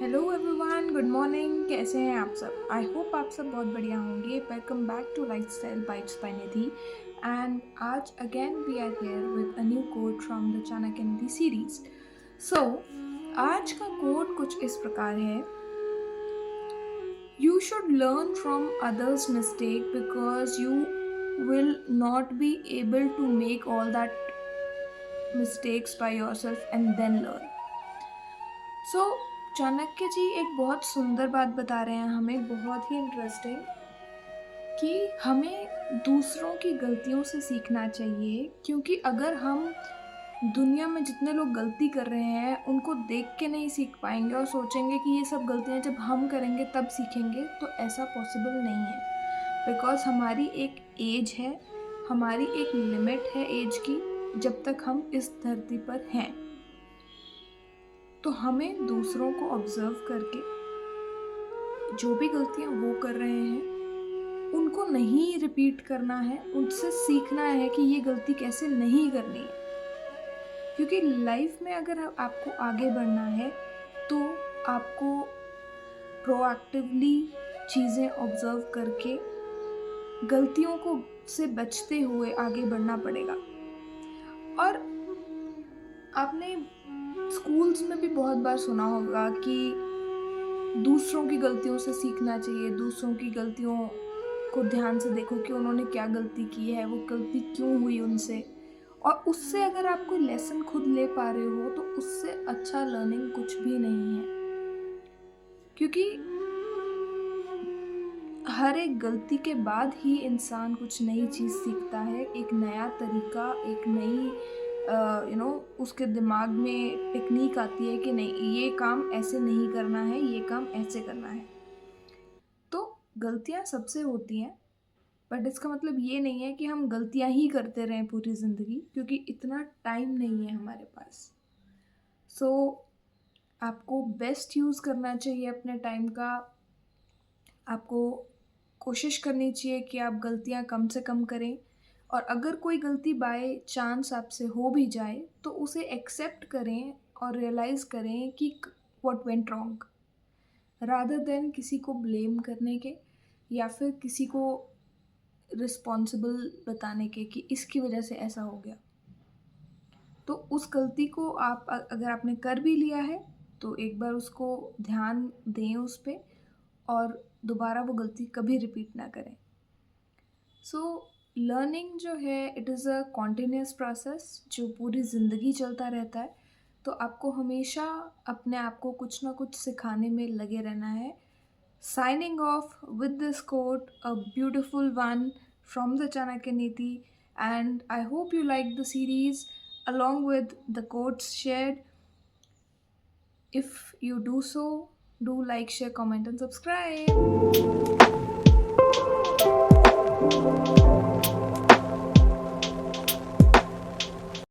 Hello everyone, good morning. कैसे हैं आप सब? आई होप आप सब बहुत बढ़िया होंगे। Welcome back to lifestyle bites by Nidhi. And आज again we are here with a new quote from the Chanakya Niti series. So आज का कोट कुछ इस प्रकार है: you should learn from others mistake because you will not be able to make all that mistakes by yourself and then learn. So Chanakya ji एक बहुत सुंदर बात बता रहे हैं हमें, बहुत ही इंटरेस्टिंग, कि हमें दूसरों की गलतियों से सीखना चाहिए। क्योंकि अगर हम दुनिया में जितने लोग गलती कर रहे हैं उनको देख के नहीं सीख पाएंगे और सोचेंगे कि ये सब गलतियां जब हम करेंगे तब सीखेंगे, तो ऐसा पॉसिबल नहीं है। बिकॉज हमारी एक एज है, हमारी एक लिमिट है एज की, जब तक हम इस धरती पर हैं। तो हमें दूसरों को ऑब्जर्व करके जो भी गलतियां वो कर रहे हैं उनको नहीं रिपीट करना है, उनसे सीखना है कि ये गलती कैसे नहीं करनी है। क्योंकि लाइफ में अगर आपको आगे बढ़ना है तो आपको प्रोएक्टिवली चीज़ें ऑब्जर्व करके गलतियों को से बचते हुए आगे बढ़ना पड़ेगा। और आपने स्कूल्स में भी बहुत बार सुना होगा कि दूसरों की गलतियों से सीखना चाहिए, दूसरों की गलतियों को ध्यान से देखो कि उन्होंने क्या गलती की है, वो गलती क्यों हुई उनसे, और उससे अगर आप कोई लेसन खुद ले पा रहे हो तो उससे अच्छा लर्निंग कुछ भी नहीं है। क्योंकि हर एक गलती के बाद ही इंसान कुछ नई चीज़ सीखता है, एक नया तरीका, एक नई उसके दिमाग में टेक्निक आती है कि नहीं, ये काम ऐसे नहीं करना है, ये काम ऐसे करना है। तो गलतियां सबसे होती हैं, बट इसका मतलब ये नहीं है कि हम गलतियां ही करते रहें पूरी ज़िंदगी, क्योंकि इतना टाइम नहीं है हमारे पास। सो आपको बेस्ट यूज़ करना चाहिए अपने टाइम का। आपको कोशिश करनी चाहिए कि आप गलतियां कम से कम करें, और अगर कोई गलती बाय चांस आपसे हो भी जाए तो उसे एक्सेप्ट करें और रियलाइज़ करें कि what went wrong, rather than किसी को ब्लेम करने के या फिर किसी को रिस्पॉन्सिबल बताने के कि इसकी वजह से ऐसा हो गया। तो उस गलती को आप अगर आपने कर भी लिया है तो एक बार उसको ध्यान दें उस पे, और दोबारा वो गलती कभी रिपीट ना करें। सो लर्निंग जो है, it is a continuous process जो पूरी ज़िंदगी चलता रहता है। तो आपको हमेशा अपने आप को कुछ ना कुछ सिखाने में लगे रहना है। Signing off with this quote, a beautiful one from the Chanakya Niti, and I hope you liked the series along with the quotes shared. If you do so, do like, share, comment, and subscribe.